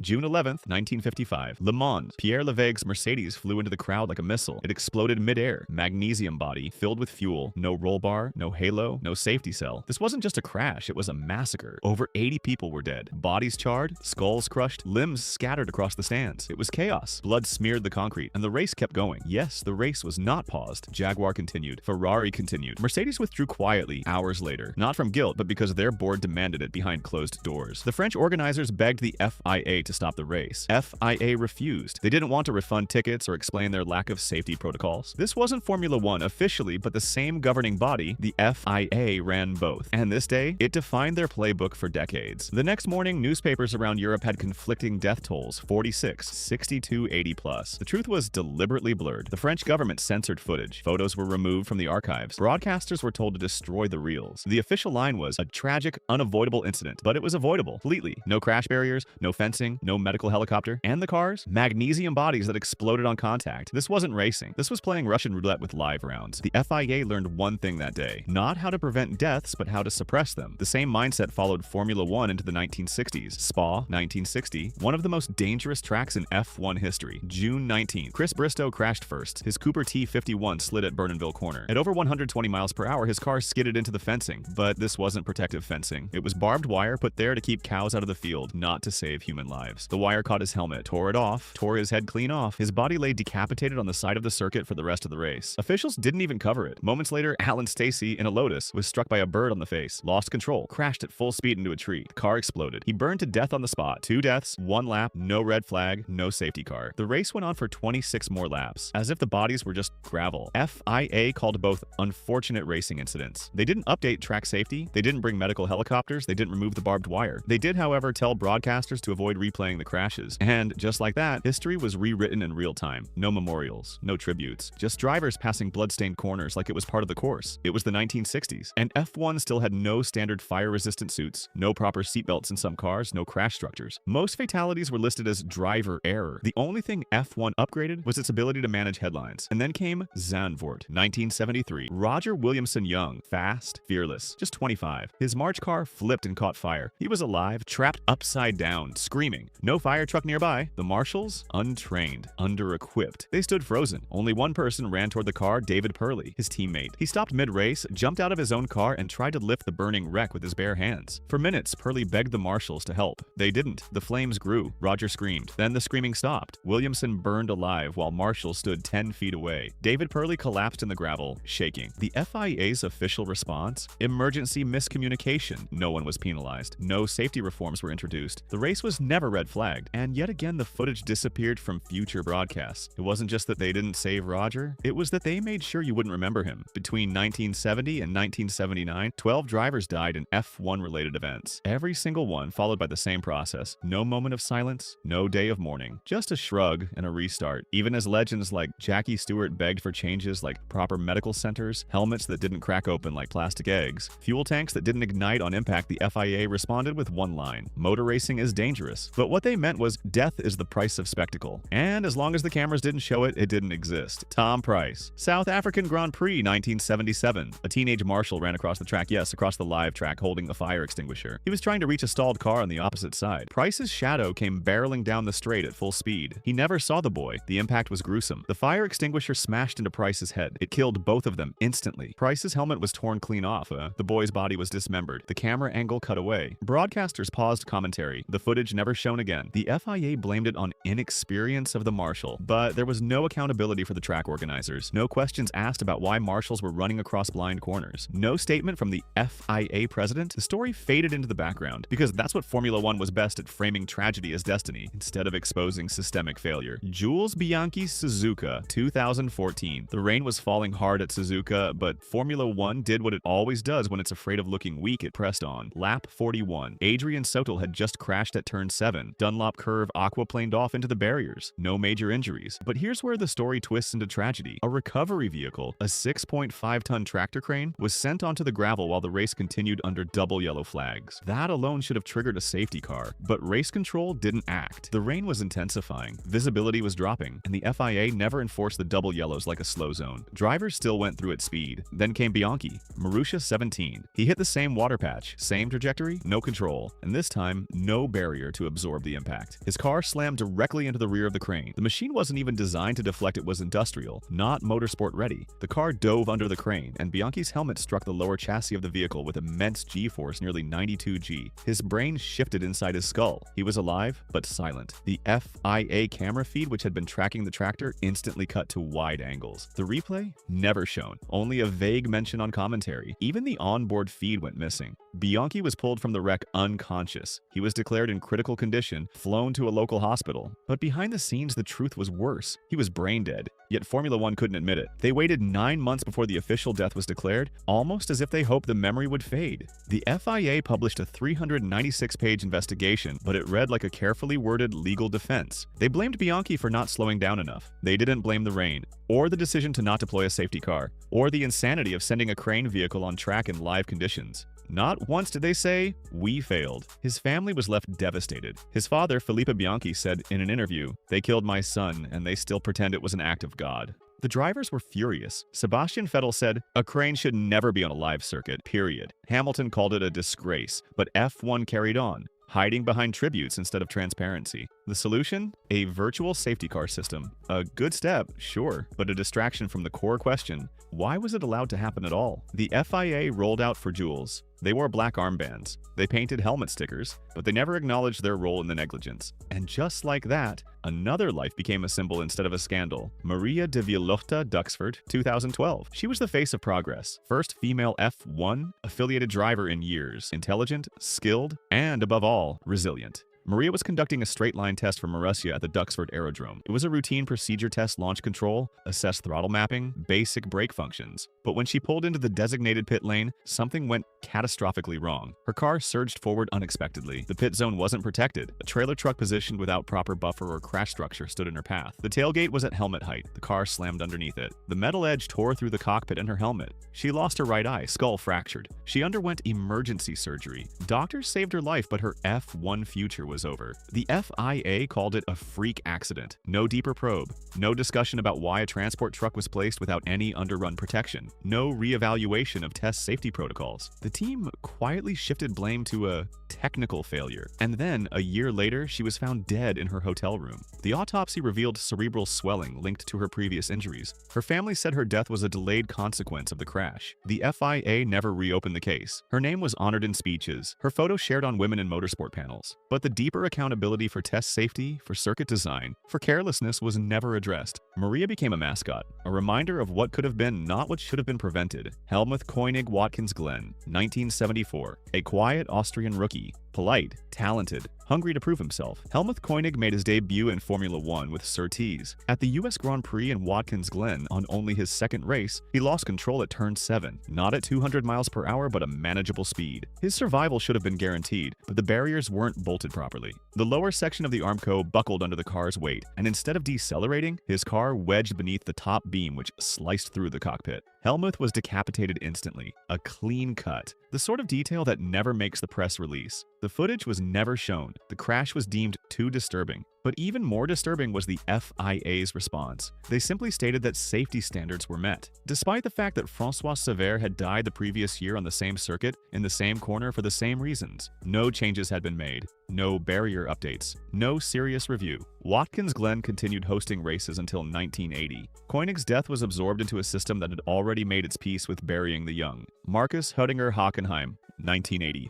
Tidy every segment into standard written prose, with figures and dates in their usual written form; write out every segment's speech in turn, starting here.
June 11th, 1955. Le Mans. Pierre Leveg's Mercedes flew into the crowd like a missile. It exploded midair. Magnesium body, filled with fuel. No roll bar, no halo, no safety cell. This wasn't just a crash, it was a massacre. Over 80 people were dead. Bodies charred, skulls crushed, limbs scattered across the stands. It was chaos. Blood smeared the concrete, and the race kept going. Yes, the race was not paused. Jaguar continued. Ferrari continued. Mercedes withdrew quietly hours later. Not from guilt, but because their board demanded it behind closed doors. The French organizers begged the FIA to stop the race. FIA refused. They didn't want to refund tickets or explain their lack of safety protocols. This wasn't Formula One officially, but the same governing body, the FIA, ran both. And this day, it defined their playbook for decades. The next morning, newspapers around Europe had conflicting death tolls, 46, 62, 80 plus. The truth was deliberately blurred. The French government censored footage. Photos were removed from the archives. Broadcasters were told to destroy the reels. The official line was a tragic, unavoidable incident, but it was avoidable completely. No crash barriers, no fencing, no medical helicopter, and the cars? Magnesium bodies that exploded on contact. This wasn't racing. This was playing Russian roulette with live rounds. The FIA learned one thing that day. Not how to prevent deaths, but how to suppress them. The same mindset followed Formula One into the 1960s. Spa, 1960, one of the most dangerous tracks in F1 history. June 19th, Chris Bristow crashed first. His Cooper T51 slid at Burnenville Corner. At over 120 miles per hour, his car skidded into the fencing. But this wasn't protective fencing. It was barbed wire put there to keep cows out of the field, not to save human lives. The wire caught his helmet, tore it off, tore his head clean off. His body lay decapitated on the side of the circuit for the rest of the race. Officials didn't even cover it. Moments later, Alan Stacey in a Lotus was struck by a bird on the face, lost control, crashed at full speed into a tree. The car exploded. He burned to death on the spot. 2 deaths, 1 lap, no red flag, no safety car. The race went on for 26 more laps, as if the bodies were just gravel. FIA called both unfortunate racing incidents. They didn't update track safety, they didn't bring medical helicopters, they didn't remove the barbed wire. They did, however, tell broadcasters to avoid replaying the crashes. And just like that, history was rewritten in real time. No memorials, no tributes, just drivers passing bloodstained corners like it was part of the course. It was the 1960s, and F1 still had no standard fire-resistant suits, no proper seatbelts in some cars, no crash structures. Most fatalities were listed as driver error. The only thing F1 upgraded was its ability to manage headlines. And then came Zandvoort, 1973. Roger Williamson Young, fast, fearless, just 25. His March car flipped and caught fire. He was alive, trapped upside down, screaming. No fire truck nearby. The marshals, untrained, under-equipped. They stood frozen. Only one person ran toward the car, David Purley, his teammate. He stopped mid-race, jumped out of his own car, and tried to lift the burning wreck with his bare hands. For minutes, Purley begged the marshals to help. They didn't. The flames grew. Roger screamed. Then the screaming stopped. Williamson burned alive while marshals stood 10 feet away. David Purley collapsed in the gravel, shaking. The FIA's official response? Emergency miscommunication. No one was penalized. No safety reforms were introduced. The race was never red flagged, and yet again the footage disappeared from future broadcasts. It wasn't just that they didn't save Roger, it was that they made sure you wouldn't remember him. Between 1970 and 1979, 12 drivers died in F1-related events. Every single one followed by the same process. No moment of silence, no day of mourning. Just a shrug and a restart. Even as legends like Jackie Stewart begged for changes like proper medical centers, helmets that didn't crack open like plastic eggs, fuel tanks that didn't ignite on impact, the FIA responded with one line: motor racing is dangerous. But what they meant was death is the price of spectacle. And as long as the cameras didn't show it, it didn't exist. Tom Price. South African Grand Prix 1977. A teenage marshal ran across the track, yes, across the live track, holding a fire extinguisher. He was trying to reach a stalled car on the opposite side. Price's shadow came barreling down the straight at full speed. He never saw the boy. The impact was gruesome. The fire extinguisher smashed into Price's head. It killed both of them instantly. Price's helmet was torn clean off. The boy's body was dismembered. The camera angle cut away. Broadcasters paused commentary. The footage never shown again. The FIA blamed it on inexperience of the marshal, but there was no accountability for the track organizers. No questions asked about why marshals were running across blind corners. No statement from the FIA president. The story faded into the background because that's what Formula One was best at, framing tragedy as destiny instead of exposing systemic failure. Jules Bianchi's Suzuka, 2014. The rain was falling hard at Suzuka, but Formula One did what it always does when it's afraid of looking weak. It pressed on. Lap 41. Adrian Sotil had just crashed at turn 7. Dunlop curve aquaplaned off into the barriers. No major injuries. But here's where the story twists into tragedy. A recovery vehicle, a 6.5-ton tractor crane, was sent onto the gravel while the race continued under double yellow flags. That alone should have triggered a safety car, but race control didn't act. The rain was intensifying, visibility was dropping, and the FIA never enforced the double yellows like a slow zone. Drivers still went through at speed. Then came Bianchi, Marussia 17. He hit the same water patch, same trajectory, no control, and this time, no barrier to absorb absorb the impact. His car slammed directly into the rear of the crane. The machine wasn't even designed to deflect, it was industrial, not motorsport ready. The car dove under the crane, and Bianchi's helmet struck the lower chassis of the vehicle with immense G-force, nearly 92 G. His brain shifted inside his skull. He was alive, but silent. The FIA camera feed, which had been tracking the tractor, instantly cut to wide angles. The replay? Never shown. Only a vague mention on commentary. Even the onboard feed went missing. Bianchi was pulled from the wreck unconscious. He was declared in critical condition, flown to a local hospital. But behind the scenes, the truth was worse. He was brain dead. Yet Formula One couldn't admit it. They waited 9 months before the official death was declared, almost as if they hoped the memory would fade. The FIA published a 396-page investigation, but it read like a carefully worded legal defense. They blamed Bianchi for not slowing down enough. They didn't blame the rain, or the decision to not deploy a safety car, or the insanity of sending a crane vehicle on track in live conditions. Not once did they say, "We failed." His family was left devastated. His father, Filippo Bianchi, said in an interview, "They killed my son, and they still pretend it was an act of God." The drivers were furious. Sebastian Vettel said, "A crane should never be on a live circuit, period." Hamilton called it a disgrace, but F1 carried on, hiding behind tributes instead of transparency. The solution? A virtual safety car system. A good step, sure, but a distraction from the core question: why was it allowed to happen at all? The FIA rolled out for Jules. They wore black armbands. They painted helmet stickers, but they never acknowledged their role in the negligence. And just like that, another life became a symbol instead of a scandal. Maria de Villota Duxford, 2012. She was the face of progress. First female F1 affiliated driver in years. Intelligent, skilled, and above all, resilient. Maria was conducting a straight-line test for Marussia at the Duxford Aerodrome. It was a routine procedure test: launch control, assess throttle mapping, basic brake functions. But when she pulled into the designated pit lane, something went catastrophically wrong. Her car surged forward unexpectedly. The pit zone wasn't protected. A trailer truck positioned without proper buffer or crash structure stood in her path. The tailgate was at helmet height. The car slammed underneath it. The metal edge tore through the cockpit and her helmet. She lost her right eye, skull fractured. She underwent emergency surgery. Doctors saved her life, but her F1 future was over. The FIA called it a freak accident. No deeper probe. No discussion about why a transport truck was placed without any underrun protection. No reevaluation of test safety protocols. The team quietly shifted blame to a technical failure. And then, a year later, she was found dead in her hotel room. The autopsy revealed cerebral swelling linked to her previous injuries. Her family said her death was a delayed consequence of the crash. The FIA never reopened the case. Her name was honored in speeches. Her photo shared on women in motorsport panels. But the deeper accountability for test safety, for circuit design, for carelessness was never addressed. Maria became a mascot, a reminder of what could have been, not what should have been prevented. Helmuth Koinigg Watkins Glen, 1974. A quiet Austrian rookie. Polite, talented, hungry to prove himself. Helmuth Koinigg made his debut in Formula One with Surtees. At the US Grand Prix in Watkins Glen, on only his second race, he lost control at turn 7, not at 200 miles per hour, but a manageable speed. His survival should have been guaranteed, but the barriers weren't bolted properly. The lower section of the Armco buckled under the car's weight, and instead of decelerating, his car wedged beneath the top beam, which sliced through the cockpit. Helmuth was decapitated instantly. A clean cut. The sort of detail that never makes the press release. The footage was never shown. The crash was deemed too disturbing. But even more disturbing was the FIA's response. They simply stated that safety standards were met. Despite the fact that François Sévère had died the previous year on the same circuit, in the same corner for the same reasons, no changes had been made. No barrier updates. No serious review. Watkins Glen continued hosting races until 1980. Koinigg's death was absorbed into a system that had already made its peace with burying the young. Marcus Höttinger Hockenheim, 1980.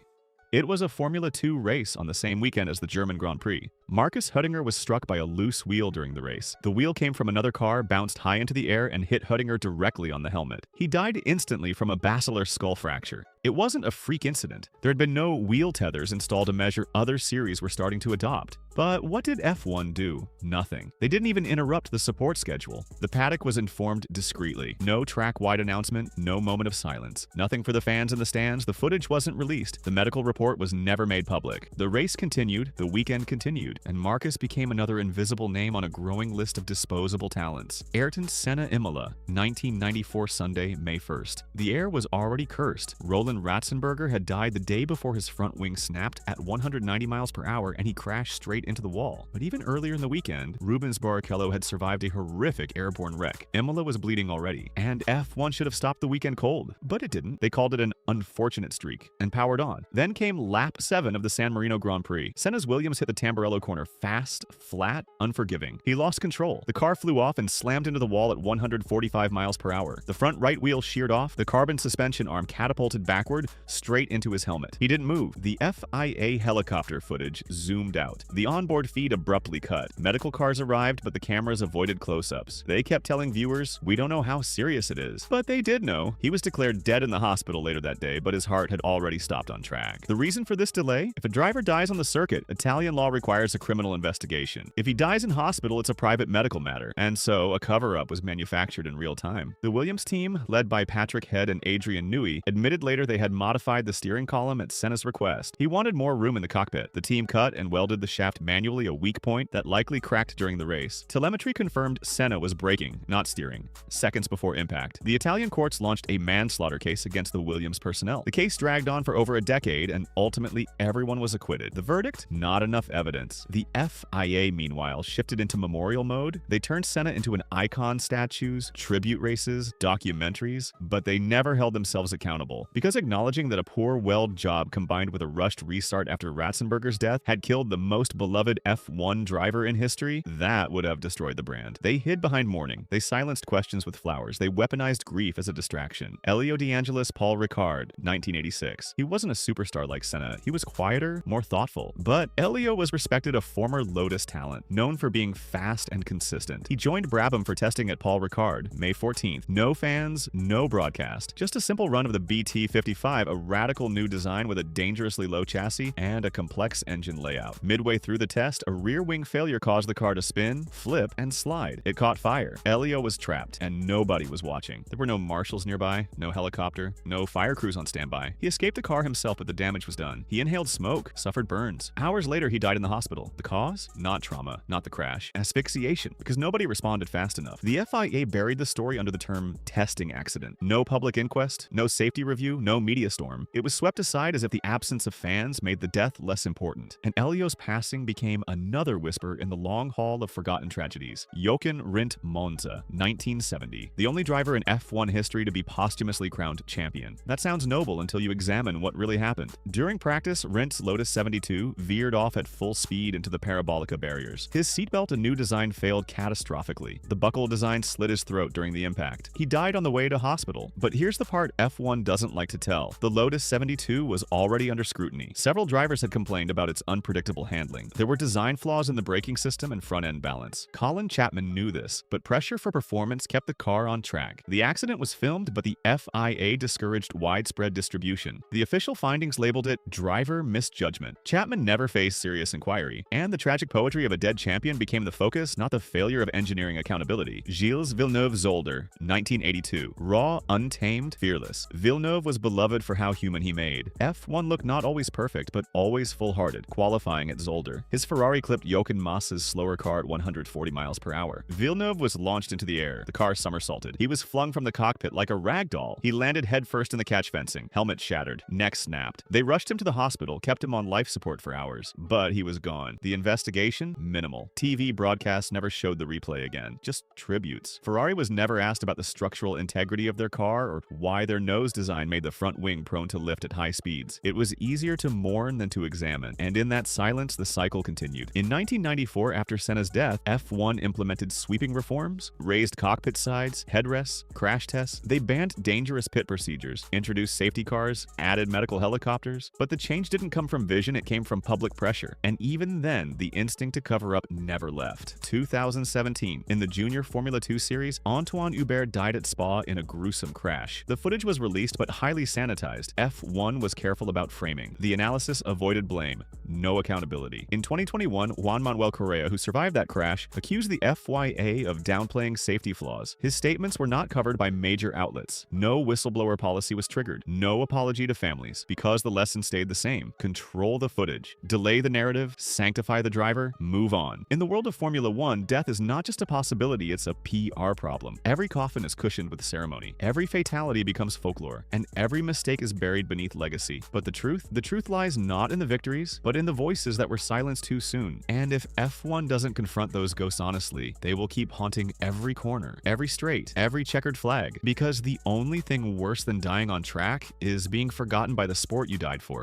It was a Formula 2 race on the same weekend as the German Grand Prix. Marcus Höttinger was struck by a loose wheel during the race. The wheel came from another car, bounced high into the air, and hit Höttinger directly on the helmet. He died instantly from a basilar skull fracture. It wasn't a freak incident. There had been no wheel tethers installed to measure other series were starting to adopt. But what did F1 do? Nothing. They didn't even interrupt the support schedule. The paddock was informed discreetly. No track-wide announcement, no moment of silence. Nothing for the fans in the stands. The footage wasn't released. The medical report was never made public. The race continued, the weekend continued, and Marcus became another invisible name on a growing list of disposable talents. Ayrton Senna Imola, 1994 Sunday, May 1st. The air was already cursed. Rolling Roland Ratzenberger had died the day before his front wing snapped at 190 miles per hour and he crashed straight into the wall. But even earlier in the weekend, Rubens Barrichello had survived a horrific airborne wreck. Imola was bleeding already, and F1 should have stopped the weekend cold. But it didn't. They called it an unfortunate streak and powered on. Then came lap 7 of the San Marino Grand Prix. Senna's Williams hit the Tamburello corner fast, flat, unforgiving. He lost control. The car flew off and slammed into the wall at 145 miles per hour. The front right wheel sheared off. The carbon suspension arm catapulted backward straight into his helmet. He didn't move. The FIA helicopter footage zoomed out. The onboard feed abruptly cut. Medical cars arrived, but the cameras avoided close-ups. They kept telling viewers, "We don't know how serious it is." But they did know. He was declared dead in the hospital later that day, but his heart had already stopped on track. The reason for this delay? If a driver dies on the circuit, Italian law requires a criminal investigation. If he dies in hospital, it's a private medical matter, and so a cover-up was manufactured in real time. The Williams team, led by Patrick Head and Adrian Newey, admitted later they had modified the steering column at Senna's request. He wanted more room in the cockpit. The team cut and welded the shaft manually, a weak point that likely cracked during the race. Telemetry confirmed Senna was braking, not steering, seconds before impact. The Italian courts launched a manslaughter case against the Williams personnel. The case dragged on for over a decade, and ultimately everyone was acquitted. The verdict? Not enough evidence. The FIA, meanwhile, shifted into memorial mode. They turned Senna into an icon, statues, tribute races, documentaries, but they never held themselves accountable. Because acknowledging that a poor weld job combined with a rushed restart after Ratzenberger's death had killed the most beloved F1 driver in history, that would have destroyed the brand. They hid behind mourning. They silenced questions with flowers. They weaponized grief as a distraction. Elio de Angelis, Paul Ricard, 1986. He wasn't a superstar like Senna. He was quieter, more thoughtful. But Elio was respected, a former Lotus talent, known for being fast and consistent. He joined Brabham for testing at Paul Ricard, May 14th. No fans, no broadcast. Just a simple run of the BT55, a radical new design with a dangerously low chassis and a complex engine layout. Midway through the test, a rear wing failure caused the car to spin, flip, and slide. It caught fire. Elio was trapped, and nobody was watching. There were no marshals nearby, no helicopter, no fire crews on standby. He escaped the car himself, but the damage was done. He inhaled smoke, suffered burns. Hours later, he died in the hospital. The cause? Not trauma, not the crash. Asphyxiation, because nobody responded fast enough. The FIA buried the story under the term testing accident. No public inquest, no safety review, no media storm. It was swept aside as if the absence of fans made the death less important. And Elio's passing became another whisper in the long haul of forgotten tragedies. Jochen Rindt Monza, 1970. The only driver in F1 history to be posthumously crowned champion. That sounds noble until you examine what really happened. During practice, Rindt's Lotus 72 veered off at full speed into the parabolica barriers. His seatbelt, a new design, failed catastrophically. The buckle design slit his throat during the impact. He died on the way to hospital. But here's the part F1 doesn't like to tell. The Lotus 72 was already under scrutiny. Several drivers had complained about its unpredictable handling. There were design flaws in the braking system and front-end balance. Colin Chapman knew this, but pressure for performance kept the car on track. The accident was filmed, but the FIA discouraged widespread distribution. The official findings labeled it driver misjudgment. Chapman never faced serious inquiry, and the tragic poetry of a dead champion became the focus, not the failure of engineering accountability. Gilles Villeneuve-Zolder, 1982. Raw, untamed, fearless. Villeneuve was beloved for how human he made. F1 looked not always perfect, but always full-hearted, qualifying at Zolder. His Ferrari clipped Jochen Mass's slower car at 140 miles per hour. Villeneuve was launched into the air. The car somersaulted. He was flung from the cockpit like a rag doll. He landed headfirst in the catch fencing. Helmet shattered. Neck snapped. They rushed him to the hospital, kept him on life support for hours. But he was gone. The investigation? Minimal. TV broadcasts never showed the replay again. Just tributes. Ferrari was never asked about the structural integrity of their car or why their nose design made the front wing prone to lift at high speeds. It was easier to mourn than to examine. And in that silence, the cycle continued. In 1994, after Senna's death, F1 implemented sweeping reforms, raised cockpit sides, headrests, crash tests. They banned dangerous pit procedures, introduced safety cars, added medical helicopters. But the change didn't come from vision, it came from public pressure. And even then, the instinct to cover up never left. 2017, in the Junior Formula 2 series, Antoine Hubert died at Spa in a gruesome crash. The footage was released but highly sanitized. F1 was careful about framing. The analysis avoided blame. No accountability. In 2021, Juan Manuel Correa, who survived that crash, accused the FIA of downplaying safety flaws. His statements were not covered by major outlets. No whistleblower policy was triggered. No apology to families, because the lesson stayed the same. Control the footage. Delay the narrative. Sanctify the driver. Move on. In the world of Formula 1, death is not just a possibility, it's a PR problem. Every coffin is cushioned with ceremony. Every fatality becomes folklore. And every Every mistake is buried beneath legacy. But the truth lies not in the victories, but in the voices that were silenced too soon. And if F1 doesn't confront those ghosts honestly, they will keep haunting every corner, every straight, every checkered flag. Because the only thing worse than dying on track is being forgotten by the sport you died for.